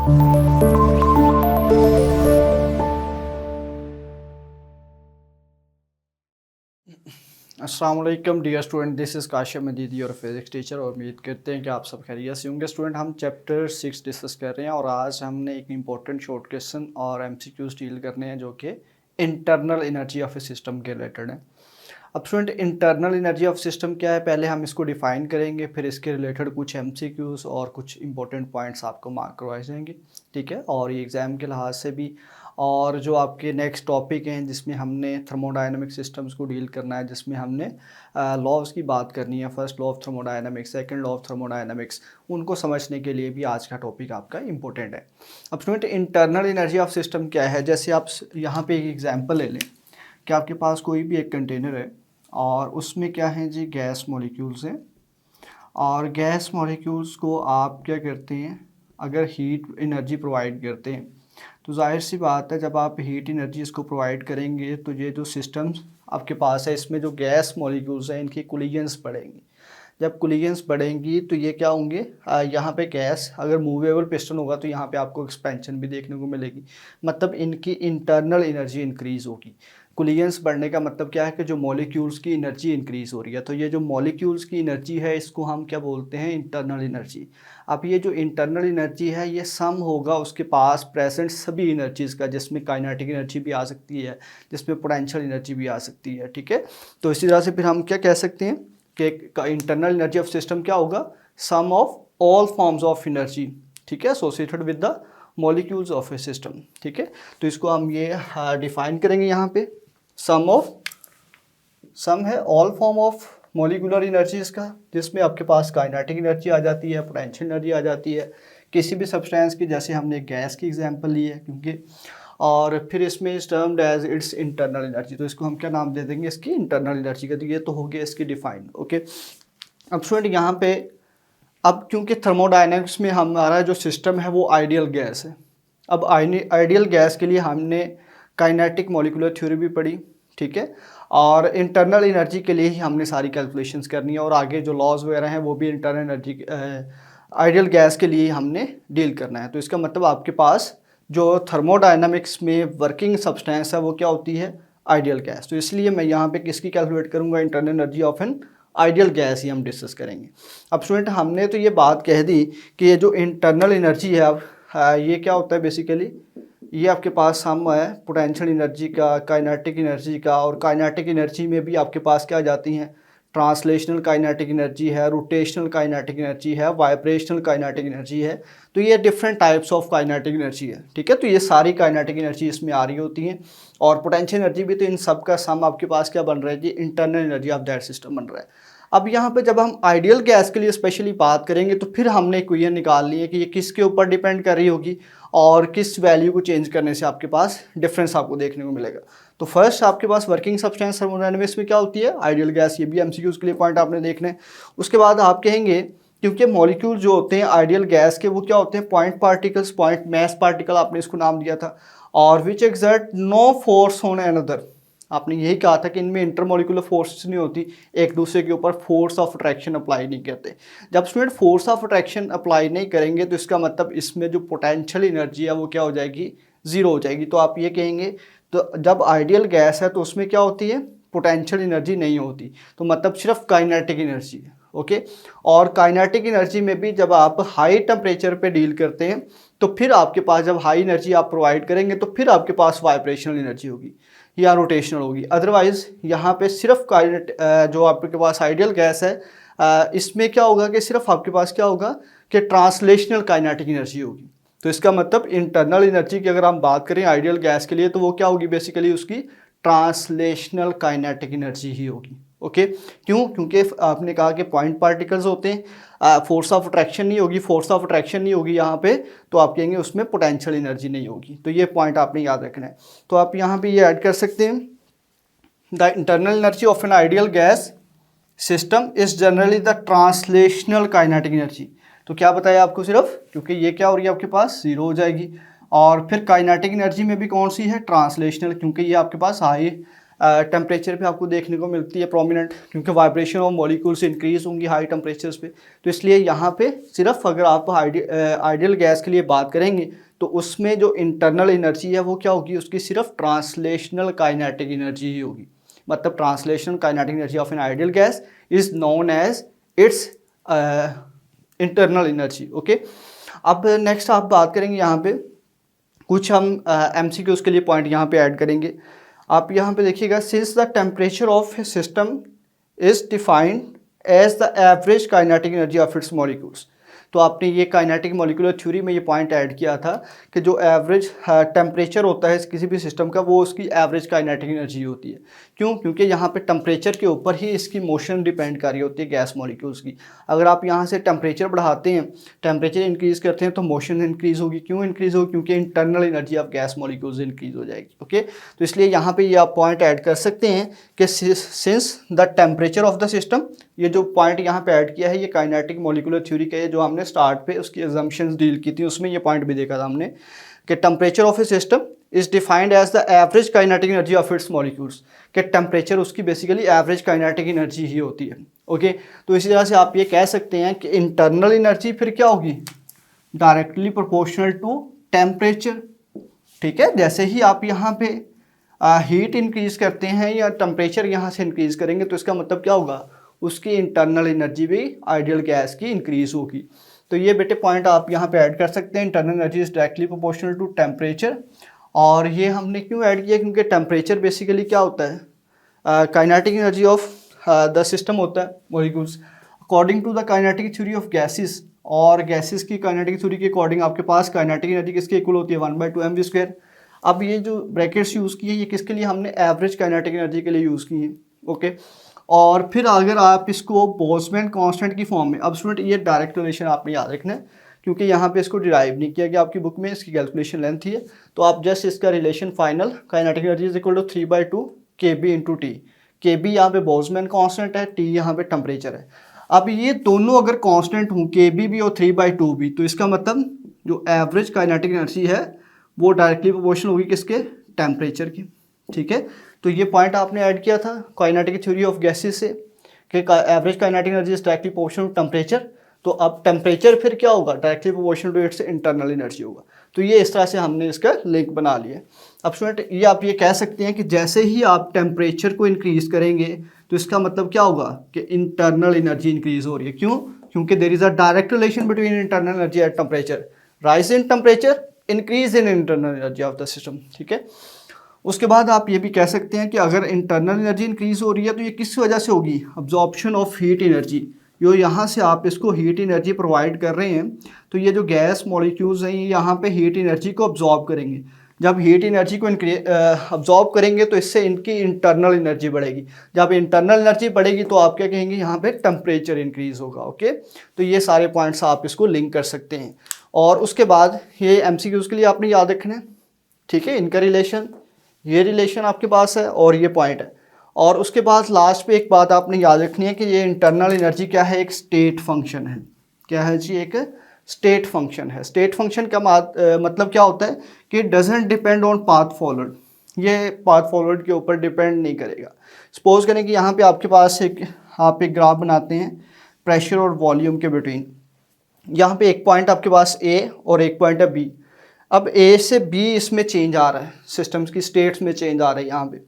अस्सलाम वालेकुम dear student, this is Kashif Majid your physics teacher. और उम्मीद करते हैं कि आप सब खैरियत से होंगे। स्टूडेंट, हम चैप्टर 6 डिस्कस कर रहे हैं और आज हमने एक इंपॉर्टेंट शॉर्ट क्वेश्चन और एमसीक्यूज डील करने हैं जो कि internal energy of a system के रिलेटेड है। अब student, internal energy of system क्या है, पहले हम इसको डिफ़ाइन करेंगे, फिर इसके रिलेटेड कुछ एमसीक्यूज और कुछ इंपॉर्टेंट पॉइंट्स आपको मार्क करवाए जाएंगे, ठीक है। और ये एग्ज़ाम के लिहाज से भी, और जो आपके नेक्स्ट टॉपिक हैं जिसमें हमने थर्मोडायनामिक सिस्टम्स को डील करना है, जिसमें हमने लॉज की बात करनी है, first law of thermodynamics, second law of thermodynamics, उनको समझने के लिए भी आज का टॉपिक आपका इंपॉर्टेंट है। अब student, internal energy of system क्या है, जैसे आप यहाँ पे एक एग्जांपल ले लें कि आपके पास कोई भी एक कंटेनर है और उसमें क्या है जी, गैस मॉलिक्यूल्स हैं। और गैस मॉलिक्यूल्स को आप क्या करते हैं, अगर हीट एनर्जी प्रोवाइड करते हैं तो जाहिर सी बात है, जब आप हीट एनर्जी इसको प्रोवाइड करेंगे तो ये जो सिस्टम्स आपके पास है, इसमें जो गैस मॉलिक्यूल्स हैं इनकी कोलिजन्स बढ़ेंगी। जब कोलिजन्स बढ़ेंगी तो ये क्या होंगे, यहाँ पे गैस अगर मूवेबल पिस्टन होगा तो यहाँ पे आपको एक्सपेंशन भी देखने को मिलेगी, मतलब इनकी इंटरनल एनर्जी इंक्रीज़ होगी। कोलिजन्स बढ़ने का मतलब क्या है कि जो मॉलिक्यूल्स की एनर्जी इंक्रीज़ हो रही है, तो ये जो मॉलिक्यूल्स की एनर्जी है इसको हम क्या बोलते हैं, इंटरनल एनर्जी। अब ये जो इंटरनल एनर्जी है ये सम होगा उसके पास प्रेजेंट सभी एनर्जीज़ का, जिसमें काइनेटिक एनर्जी भी आ सकती है, जिसमें पोटेंशियल एनर्जी भी आ सकती है, ठीक है। तो इसी तरह से फिर हम क्या कह सकते हैं कि इंटरनल एनर्जी ऑफ सिस्टम क्या होगा, sum of all forms of energy, ठीक है, associated with the molecules of a system, ठीक है। तो इसको हम ये डिफाइन करेंगे यहाँ पे, सम है all form of molecular energies का, जिसमें आपके पास काइनेटिक एनर्जी आ जाती है, पोटेंशियल एनर्जी आ जाती है किसी भी सब्सटेंस की, जैसे हमने गैस की एग्जांपल ली है क्योंकि, और फिर इसमें इस termed as its internal energy, तो इसको हम क्या नाम दे देंगे, इसकी इंटरनल एनर्जी का। तो ये तो हो गया इसकी डिफाइन, ओके। अब स्टूडेंट यहाँ पे, अब क्योंकि थर्मोडायनेमिक्स में हमारा जो सिस्टम है वो आइडियल गैस है। अब आइडियल गैस के लिए हमने काइनेटिक मॉलिक्यूलर थ्योरी भी पढ़ी, ठीक है, और इंटरनल एनर्जी के लिए ही हमने सारी कैलकुलेशंस करनी है, और आगे जो लॉज वगैरह हैं वो भी इंटरनल एनर्जी आइडियल गैस के लिए हमने डील करना है। तो इसका मतलब आपके पास जो थर्मोडायनामिक्स में वर्किंग सब्सटेंस है वो क्या होती है, आइडियल गैस। तो इसलिए मैं यहाँ पे किसकी कैलकुलेट करूँगा, internal energy of an ideal gas ही हम डिस्कस करेंगे। अब स्टूडेंट, हमने तो ये बात कह दी कि ये जो इंटरनल एनर्जी है, अब ये क्या होता है बेसिकली, ये आपके पास सम है पोटेंशियल एनर्जी का, काइनेटिक एनर्जी का, और काइनेटिक एनर्जी में भी आपके पास क्या जाती हैं, ट्रांसलेशनल काइनेटिक एनर्जी है, रोटेशनल काइनेटिक एनर्जी है, वाइब्रेशनल काइनेटिक एनर्जी है। तो ये different types of kinetic energy है, ठीक है। तो ये सारी काइनेटिक एनर्जी इसमें आ रही होती हैं, और पोटेंशियल एनर्जी भी। तो इन सब का सम आपके पास क्या बन रहा है जी, internal energy of that system बन रहा है। अब यहाँ पे जब हम आइडियल गैस के लिए स्पेशली बात करेंगे तो फिर हमने इक्वेशन निकालनी है कि ये किसके ऊपर डिपेंड कर रही होगी और किस वैल्यू को चेंज करने से आपके पास डिफरेंस आपको देखने को मिलेगा। तो फर्स्ट आपके पास वर्किंग सब्सटेंस थर्मोडायनामिक्स में क्या होती है, आइडियल गैस। ये भी एमसीक्यूज के लिए पॉइंट आपने देखने। उसके बाद आप कहेंगे क्योंकि मॉलिक्यूल जो होते हैं आइडियल गैस के वो क्या होते हैं, point particles, point mass particle आपने इसको नाम दिया था, और which exert no force on another. आपने यही कहा था कि इनमें इंटरमोलिकुलर फोर्स नहीं होती, एक दूसरे के ऊपर फोर्स ऑफ अट्रैक्शन अप्लाई नहीं करते। जब student force of attraction apply नहीं करेंगे तो इसका मतलब इसमें जो पोटेंशियल एनर्जी है वो क्या हो जाएगी, ज़ीरो हो जाएगी। तो आप ये कहेंगे, तो जब आइडियल गैस है तो उसमें क्या होती है, पोटेंशियल एनर्जी नहीं होती, तो मतलब सिर्फ काइनेटिक एनर्जी है, ओके। और काइनेटिक एनर्जी में भी जब आप हाई टेम्परेचर पे डील करते हैं तो फिर आपके पास, जब हाई एनर्जी आप प्रोवाइड करेंगे तो फिर आपके पास वाइब्रेशनल एनर्जी होगी या रोटेशनल होगी। अदरवाइज यहाँ पे सिर्फ जो आपके पास आइडियल गैस है, इसमें क्या होगा कि सिर्फ आपके पास क्या होगा कि ट्रांसलेशनल काइनेटिक एनर्जी होगी। तो इसका मतलब इंटरनल एनर्जी की अगर हम बात करें आइडियल गैस के लिए तो वो क्या होगी, बेसिकली उसकी ट्रांसलेशनल काइनेटिक एनर्जी ही होगी, ओके। क्यों, क्योंकि आपने कहा कि पॉइंट पार्टिकल्स होते हैं, फोर्स ऑफ अट्रैक्शन नहीं होगी, फोर्स ऑफ अट्रैक्शन नहीं होगी यहाँ पे, तो आप कहेंगे उसमें पोटेंशियल एनर्जी नहीं होगी। तो ये पॉइंट आपने याद रखना है। तो आप यहाँ पे ये ऐड कर सकते हैं, the internal energy of an ideal gas system is generally the translational kinetic energy. तो क्या बताया आपको, सिर्फ क्योंकि ये क्या हो रही है आपके पास, जीरो हो जाएगी। और फिर काइनेटिक एनर्जी में भी कौन सी है, ट्रांसलेशनल, क्योंकि ये आपके पास हाई टेम्परेचर पे आपको देखने को मिलती है प्रोमिनेंट, क्योंकि वाइब्रेशन ऑफ मॉलिक्यूल्स इंक्रीज होंगी हाई टेम्परेचर्स पे। तो इसलिए यहाँ पे सिर्फ अगर आप आइडियल गैस के लिए बात करेंगे तो उसमें जो इंटरनल एनर्जी है वो क्या होगी, उसकी सिर्फ ट्रांसलेशनल काइनेटिक एनर्जी ही होगी। मतलब translational kinetic energy of an ideal gas is known as its internal energy. Okay, अब नेक्स्ट आप बात करेंगे यहाँ पे कुछ हम MCQs के लिए पॉइंट यहाँ पे ऐड करेंगे। आप यहाँ पे देखिएगा, since the temperature of a system is defined as the average kinetic energy of its molecules. तो आपने ये काइनेटिक मॉलिक्यूलर थ्योरी में ये पॉइंट ऐड किया था कि जो एवरेज टेम्परेचर होता है किसी भी सिस्टम का वो उसकी एवरेज काइनेटिक एनर्जी होती है। क्यों? क्योंकि यहाँ पे टेम्परेचर के ऊपर ही इसकी मोशन डिपेंड कर रही होती है गैस मॉलिक्यूल्स की। अगर आप यहाँ से टेम्परेचर बढ़ाते हैं, टेम्परेचर इंक्रीज़ करते हैं तो मोशन इंक्रीज़ होगी। क्यों इंक्रीज़ होगी? क्योंकि internal energy of gas molecules increase हो जाएगी। ओके, तो इसलिए यहाँ पे ये आप पॉइंट ऐड कर सकते हैं कि since the temperature of the system, ये जो पॉइंट यहाँ पे ऐड किया है ये काइनेटिक मॉलिक्यूलर थ्योरी का है, जो हमने स्टार्ट पे उसकी अजम्पशंस डील की थी उसमें ये पॉइंट भी देखा था हमने कि temperature of a system is defined as the average kinetic energy of its molecules, कि टेम्परेचर उसकी बेसिकली एवरेज काइनेटिक एनर्जी ही होती है। ओके, तो इसी तरह से आप ये कह सकते हैं कि इंटरनल एनर्जी फिर क्या होगी, डायरेक्टली प्रोपोर्शनल टू टेम्परेचर। ठीक है, जैसे ही आप यहाँ पे हीट इंक्रीज करते हैं या टेम्परेचर यहाँ से इंक्रीज करेंगे तो इसका मतलब क्या होगा, उसकी इंटरनल एनर्जी भी आइडियल गैस की इंक्रीज होगी। तो ये बेटे पॉइंट आप यहाँ पे ऐड कर सकते हैं, internal energy is directly proportional to temperature. और ये हमने क्यों ऐड किया, क्योंकि टेम्परेचर बेसिकली क्या होता है, kinetic energy of the system होता है molecules according to the kinetic theory of gases. और गैसेस की काइनेटिक थ्योरी के अकॉर्डिंग आपके पास काइनेटिक एनर्जी किसके इक्वल होती है, 1/2mv²। अब ये जो ब्रैकेट्स यूज़ किए ये किसके लिए, हमने एवरेज काइनेटिक एनर्जी के लिए यूज़ की है। ओके, और फिर अगर आप इसको बोल्ट्जमैन कांस्टेंट की फॉर्म में, अब स्टूडेंट ये डायरेक्ट रिलेशन आपने याद रखना है क्योंकि यहाँ पे इसको डिराइव नहीं किया गया आपकी बुक में, इसकी कैलकुलेशन लेंथ ही है। तो आप जस्ट इसका relation final kinetic energy is equal to 3/2 kb/T। kb यहाँ पे बोल्ट्जमैन कांस्टेंट है, T यहाँ पे टेम्परेचर है। अब ये दोनों अगर कांस्टेंट हों, kb भी और 3/2 भी, तो इसका मतलब जो एवरेज काइनेटिक एनर्जी है वो डायरेक्टली प्रोपोर्शनल होगी किसके, टेम्परेचर की। ठीक है, तो ये पॉइंट आपने ऐड किया था काइनेटिक थ्योरी ऑफ गैसेस से कि average kinetic energy is directly proportional to temperature. तो अब टेम्परेचर फिर क्या होगा, directly proportional to its internal energy होगा। तो ये इस तरह से हमने इसका लिंक बना लिया। अब स्टूडेंट ये आप ये कह सकते हैं कि जैसे ही आप टेम्परेचर को इंक्रीज करेंगे तो इसका मतलब क्या होगा कि इंटरनल एनर्जी इंक्रीज हो रही है। क्यों? क्योंकि there is a direct relation between internal energy and temperature, rise in temperature increase in internal energy of the system. ठीक है, उसके बाद आप ये भी कह सकते हैं कि अगर इंटरनल एनर्जी इंक्रीज हो रही है तो ये किस वजह से होगी, अब्जॉर्प्शन ऑफ हीट एनर्जी। जो यहाँ से आप इसको हीट एनर्जी प्रोवाइड कर रहे हैं तो ये जो गैस मॉलिक्यूल्स हैं ये यहाँ पे हीट एनर्जी को अब्जॉर्ब करेंगे। जब हीट एनर्जी को अब्जॉर्ब करेंगे तो इससे इनकी इंटरनल एनर्जी बढ़ेगी। जब इंटरनल एनर्जी बढ़ेगी तो आप क्या कहेंगे, यहाँ पे टेम्परेचर इंक्रीज होगा। ओके, तो ये सारे पॉइंट्स आप इसको लिंक कर सकते हैं। और उसके बाद ये MCQs के लिए आपने याद रखना है। ठीक है, इनका रिलेशन, ये रिलेशन आपके पास है और ये पॉइंट है। और उसके बाद लास्ट पे एक बात आपने याद रखनी है कि ये इंटरनल एनर्जी क्या है, एक स्टेट फंक्शन है। क्या है जी, एक स्टेट फंक्शन है। स्टेट फंक्शन का मतलब क्या होता है कि doesn't depend on path followed, ये पाथ फॉलोड के ऊपर डिपेंड नहीं करेगा। सपोज करें कि यहाँ पे आपके पास आप एक ग्राफ बनाते हैं प्रेशर और वॉल्यूम के बिटवीन। यहाँ पे एक पॉइंट आपके पास A और एक पॉइंट है B। अब A से B इसमें चेंज आ रहा है, सिस्टम्स की स्टेट्स में चेंज आ रहा है यहाँ पे।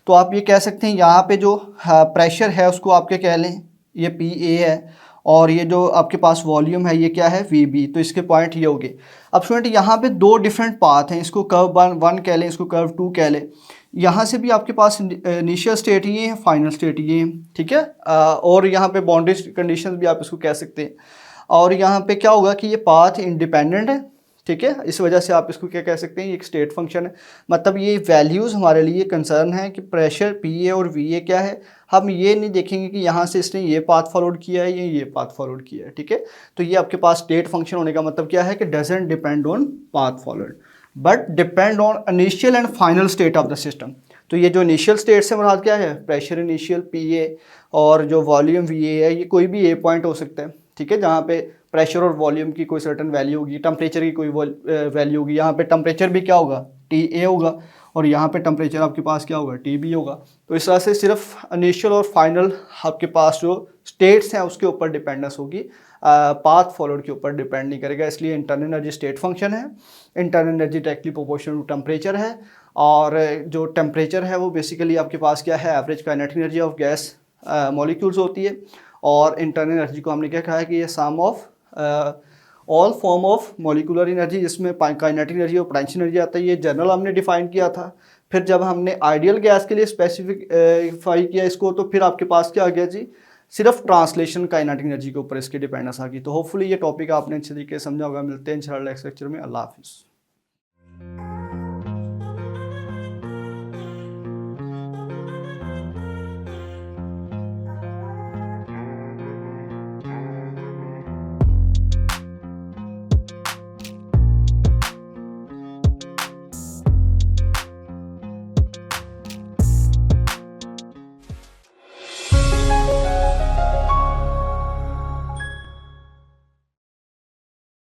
तो आप ये कह सकते हैं यहाँ पे जो प्रेशर है उसको आप क्या कह लें, ये PA है, और ये जो आपके पास वॉल्यूम है ये क्या है, VB। तो इसके पॉइंट ये हो गए। अब स्टूडेंट यहाँ पे दो डिफरेंट पाथ हैं, इसको कर्व 1 कह लें, इसको कर्व 2 कह लें। यहाँ से भी आपके पास इनिशियल स्टेट ये है, फाइनल स्टेट ये है। ठीक है, और यहाँ पे बाउंड्री कंडीशन भी आप इसको कह सकते हैं। और यहाँ पे क्या होगा कि ये पाथ इंडिपेंडेंट है। ठीक है, इस वजह से आप इसको क्या कह सकते हैं, ये एक स्टेट फंक्शन है। मतलब ये वैल्यूज़ हमारे लिए कंसर्न है कि प्रेशर PA और VA क्या है। हम ये नहीं देखेंगे कि यहाँ से इसने ये पाथ फॉलोड किया है या ये पाथ फॉलोड किया है। ठीक है, तो ये आपके पास स्टेट फंक्शन होने का मतलब क्या है कि doesn't depend on path followed but depend on initial and final state of the system. तो ये जो इनिशियल स्टेट से मुराद क्या है, प्रेशर इनिशियल PA और जो वॉल्यूम VA है, ये कोई भी A पॉइंट हो सकता है। ठीक है, जहाँ पे प्रेशर और वॉल्यूम की कोई सर्टन वैल्यू होगी, टेम्परेचर की कोई वैल्यू होगी। यहाँ पे टेम्परेचर भी क्या होगा, TA होगा, और यहाँ पे टेम्परेचर आपके पास क्या होगा, टी बी होगा। तो इस तरह से सिर्फ इनिशियल और फाइनल आपके पास जो स्टेट्स हैं उसके ऊपर डिपेंडेंस होगी, पाथ फॉलोड के ऊपर डिपेंड नहीं करेगा। इसलिए इंटरनल एनर्जी स्टेट फंक्शन है, internal energy directly proportional to temperature है, और जो टेम्परेचर है वो बेसिकली आपके पास क्या है, average kinetic energy of gas molecules होती है। और इंटरनल एनर्जी को हमने क्या कहा है कि ये sum of all form of molecular energy, जिसमें काइनेटिक एनर्जी और पोटेंशियल एनर्जी आता है। ये जनरल हमने डिफाइन किया था। फिर जब हमने आइडियल गैस के लिए स्पेसिफाई किया इसको, तो फिर आपके पास क्या आ गया जी, सिर्फ ट्रांसलेशन काइनेटिक एनर्जी के ऊपर इसकी डिपेंडेंस आ गई। तो होपफुली ये टॉपिक आपने अच्छे तरीके से समझा होगा। मिलते हैं इंशाल्लाह नेक्स्ट लेक्चर में। अल्लाह हाफिज़।